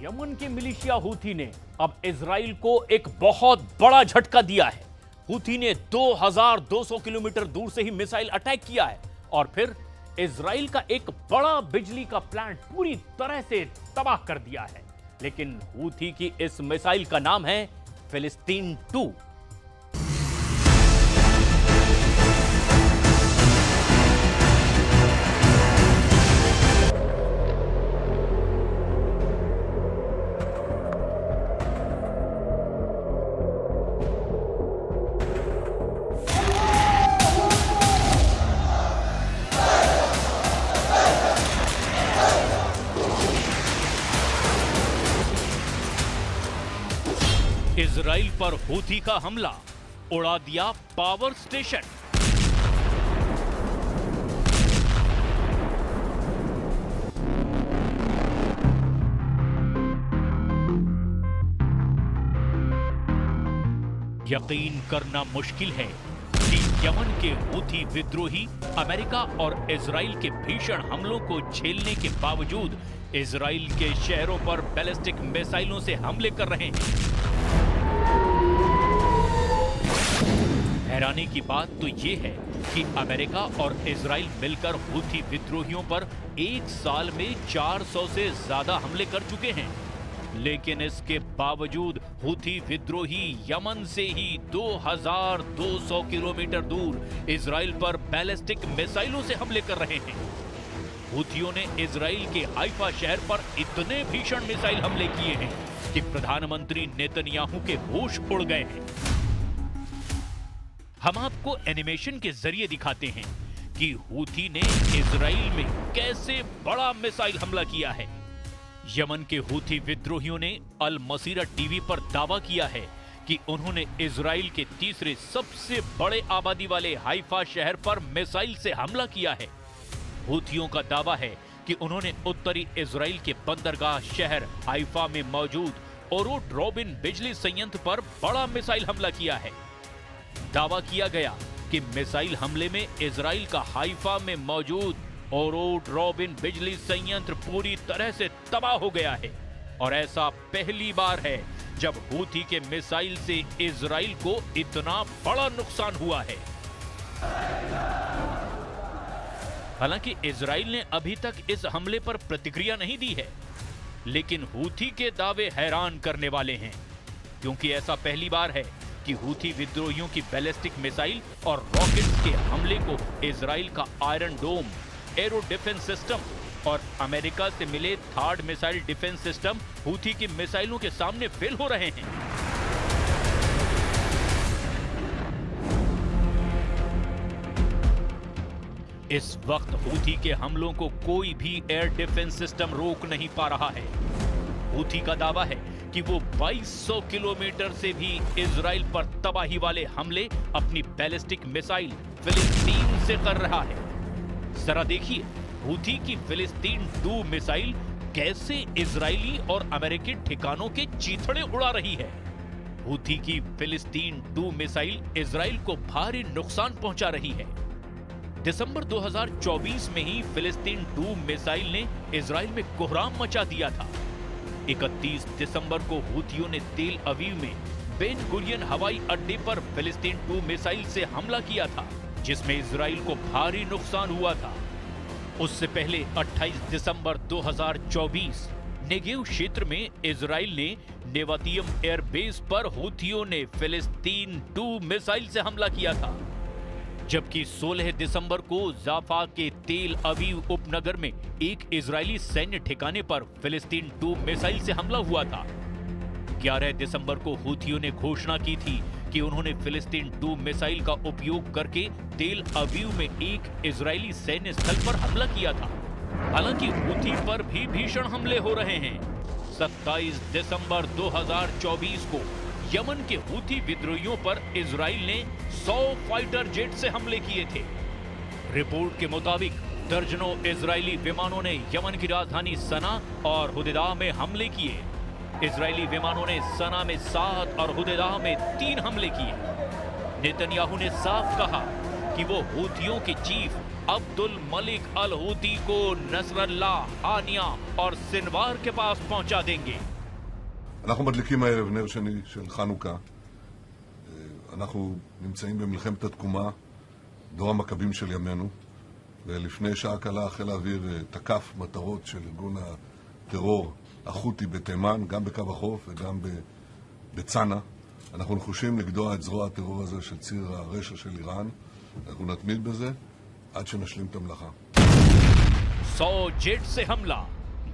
Yemen के militia Houthi ने अब इजराइल को एक बहुत बड़ा झटका दिया है। हूथी ने 2200 किलोमीटर दूर से ही मिसाइल अटैक किया है और फिर इजराइल का एक बड़ा बिजली का प्लांट पूरी तरह से तबाह कर दिया है। लेकिन हूथी की इस मिसाइल का नाम है फिलिस्तीन 2। इजराइल पर हूथी का हमला, उड़ा दिया पावर स्टेशन। यकीन करना मुश्किल है कि यमन के हूथी विद्रोही अमेरिका और इजराइल के भीषण हमलों को झेलने के बावजूद इजराइल के शहरों पर बैलिस्टिक मिसाइलों से हमले कर रहे हैं। हैरानी की बात तो यह है कि अमेरिका और इजराइल मिलकर हूथी विद्रोहियों पर एक साल में 400 से ज्यादा हमले कर चुके हैं। लेकिन इसके बावजूद हूथी विद्रोही यमन से ही 2200 किलोमीटर दूर इजराइल पर बैलिस्टिक मिसाइलों से हमले कर रहे हैं। हूथियों ने इजराइल के हाइफा शहर पर इतने भीषण मिसाइल हमले किए हैं कि प्रधानमंत्री नेतन्याहू के होश उड़ गए हैं। हम आपको एनिमेशन के जरिए दिखाते हैं कि हूथी ने इजराइल में कैसे बड़ा मिसाइल हमला किया है। यमन के हूथी विद्रोहियों ने अल मसीरा टीवी पर दावा किया है कि उन्होंने इजराइल के तीसरे सबसे बड़े आबादी वाले हाइफा शहर पर मिसाइल से हमला किया है। हूथियों का दावा है कि उन्होंने उत्तरी इजराइल के बंदरगाह शहर हाइफा में मौजूद ओरोट रोबिन बिजली संयंत्र पर बड़ा मिसाइल हमला किया है। दावा किया गया कि मिसाइल हमले में इजराइल का हाइफा में मौजूद ओरोट रोबिन बिजली संयंत्र पूरी तरह से तबाह हो गया है और ऐसा पहली बार है जब हूथी के मिसाइल से इजराइल को इतना बड़ा नुकसान हुआ है। हालांकि इजराइल ने अभी तक इस हमले पर प्रतिक्रिया नहीं दी है, लेकिन हूथी के दावे हैरान करने वाले हैं, क्योंकि ऐसा पहली बार है कि हूथी विद्रोहियों की बैलिस्टिक मिसाइल और रॉकेट्स के हमले को इजराइल का आयरन डोम एरो डिफेंस सिस्टम और अमेरिका से मिले third missile defence system Houthi की मिसाइलों के सामने फेल हो रहे हैं। इस वक्त हूथी के हमलों को कोई भी एयर डिफेंस सिस्टम रोक नहीं पा रहा है। हूथी का दावा है कि वो 2200 किलोमीटर से भी इजराइल पर तबाही वाले हमले अपनी बैलिस्टिक मिसाइल फिलिस्तीन से कर रहा है। जरा देखिए हूथी की फिलिस्तीन 2 मिसाइल कैसे इजरायली और अमेरिकी ठिकानों के चीथड़े उड़ा रही है। हूथी की फिलिस्तीन 2 मिसाइल इजराइल को भारी नुकसान पहुंचा रही है। दिसंबर 2024 में ही फिलिस्तीन 2 मिसाइल ने इजराइल में कोहराम मचा दिया था। 31 दिसंबर को हूथियों ने तेल अवीव में बेन गुरियन हवाई अड्डे पर फिलिस्तीन 2 मिसाइल से हमला किया था, जिसमें इजराइल को भारी नुकसान हुआ था। उससे पहले 28 दिसंबर 2024 नेगेव क्षेत्र में इजराइल ने नेवातियम एयरबेस पर हूथियों ने फिलिस्तीन 2 मिसाइल से हमला किया था। जबकि 16 दिसंबर को जाफा के तेल अवीव उपनगर में एक इजरायली सैन्य ठिकाने पर फिलिस्तीन 2 मिसाइल से हमला हुआ था। 11 दिसंबर को हूथियों ने घोषणा की थी कि उन्होंने फिलिस्तीन 2 मिसाइल का उपयोग करके तेल अवीव में एक इजरायली सैन्य स्थल पर हमला किया था। हालांकि हूथी पर भी भीषण हमले हो रहे हैं। 27 दिसंबर 2024 को यमन के हूथी विद्रोहियों पर इजराइल ने 100 फाइटर जेट से हमले किए थे। रिपोर्ट के मुताबिक दर्जनों इजरायली विमानों ने यमन की राजधानी सना और हुदैदा में हमले किए। इजरायली विमानों ने सना में 7 और हुदैदा में 3 हमले किए। नेतन्याहू ने साफ कहा कि वो हूथियों के चीफ अब्दुल मलिक अल हूथी को नसरल्ला, हानिया और सिनवार के पास पहुंचा देंगे। אנחנו מדליקים הערב נר שני של חנוכה. אנחנו נמצאים במלחמת התקומה, דור המכבים של ימינו, ולפני שעה קלה חיל האוויר תקף מטרות של ארגון הטרור החותי בתימן, גם בקו החוף וגם בצנע. אנחנו נחושים לגדוע את זרוע הטרור הזה של ציר הרשע של איראן. אנחנו נתמיד בזה עד שנשלים את המלאכה. 100 जेट से हमला,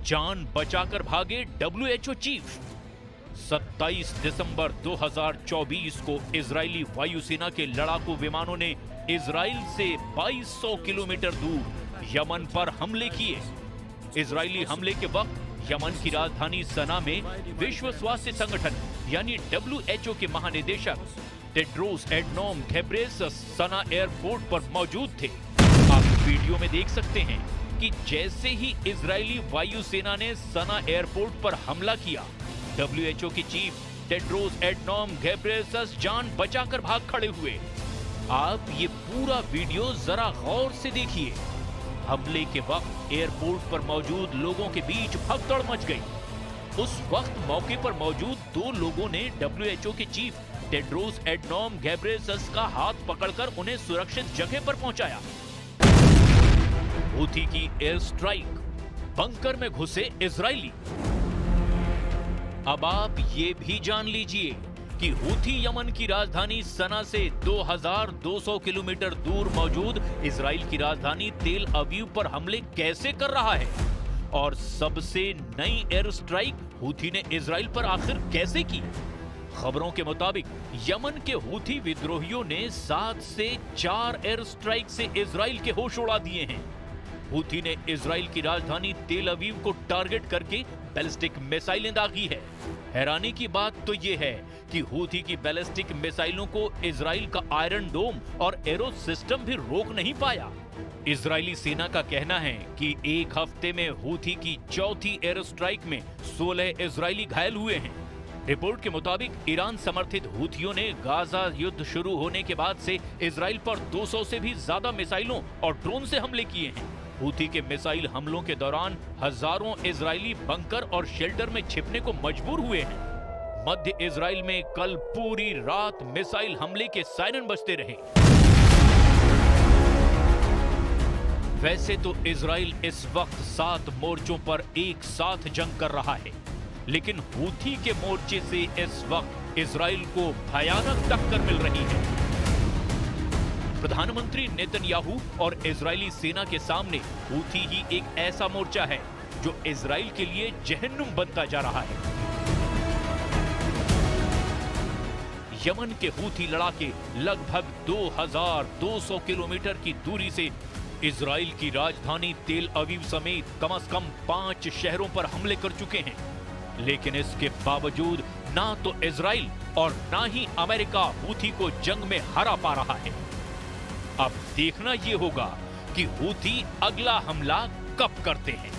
जान बचाकर भागे WHO चीफ। 27 दिसंबर 2024 को इजरायली वायुसेना के लड़ाकू विमानों ने इजराइल से 2200 किलोमीटर दूर यमन पर हमले किए। इजरायली हमले के वक्त यमन की राजधानी सना में विश्व स्वास्थ्य संगठन यानी WHO के महानिदेशक टेड्रोस एडनोम घेब्रेयेसस सना एयरपोर्ट पर मौजूद थे। आप वीडियो में देख सकते हैं कि जैसे ही इजरायली वायुसेना ने सना एयरपोर्ट पर हमला किया, WHO की चीफ टेड्रोस एडनोम घेब्रेयेसस जान बचाकर भाग खड़े हुए। आप ये पूरा वीडियो जरा गौर से देखिए। हमले के वक्त एयरपोर्ट पर मौजूद लोगों के बीच भगदड़ मच गई। उस वक्त मौके पर मौजूद 2 लोगों ने WHO के चीफ टेड्रोस एडनोम घेब्रेयेसस का हाथ पकड़कर उन्हें सुरक्षित जगह पर पहुंचाया। हूथी की एयर स्ट्राइक, बंकर में घुसे इजरायली। अब आप ये भी जान लीजिए कि हूथी यमन की राजधानी सना से 2200 किलोमीटर दूर मौजूद इजराइल की राजधानी तेल अवीव पर हमले कैसे कर रहा है, और सबसे नई एयर स्ट्राइक हूथी ने इजराइल पर आखिर कैसे की। खबरों के मुताबिक यमन के हूथी विद्रोहियों ने 7 से 4 एयर स्ट्राइक से इजराइल के होश उड़ा दिए हैं। हूथी ने इजराइल की राजधानी तेल अवीव को टारगेट करके बैलिस्टिक मिसाइलें दागी है। हैरानी की बात तो यह है कि हूथी की बैलिस्टिक मिसाइलों को इजराइल का आयरन डोम और एरो सिस्टम भी रोक नहीं पाया। इजरायली सेना का कहना है कि एक हफ्ते में हूथी की चौथी एयर स्ट्राइक में 16 इजरायली घायल हुए हैं। रिपोर्ट के मुताबिक ईरान समर्थित हूथियों ने गाजा युद्ध शुरू होने के बाद से इजराइल पर 200 से भी ज्यादा मिसाइलों और ड्रोन से हमले किए हैं। हूथी के मिसाइल हमलों के दौरान हजारों इजरायली बंकर और शेल्टर में छिपने को मजबूर हुए हैं। मध्य इजराइल में कल पूरी रात मिसाइल हमले के सायरन बजते रहे। वैसे तो इजराइल इस वक्त 7 मोर्चों पर एक साथ जंग कर रहा है, लेकिन हूथी के मोर्चे से इस वक्त इजराइल को भयानक टक्कर मिल रही है। प्रधानमंत्री नेतन्याहू और इजरायली सेना के सामने हूथी ही एक ऐसा मोर्चा है जो इजराइल के लिए जहन्नुम बनता जा रहा है। यमन के हूथी लड़ाके लगभग 2200 किलोमीटर की दूरी से इजराइल की राजधानी तेल अवीव समेत कम से कम 5 शहरों पर हमले कर चुके हैं, लेकिन इसके बावजूद ना तो इजराइल और ना ही अमेरिका हूथी को जंग में हरा पा रहा है। अब देखना यह होगा कि हूथी अगला हमला कब करते हैं।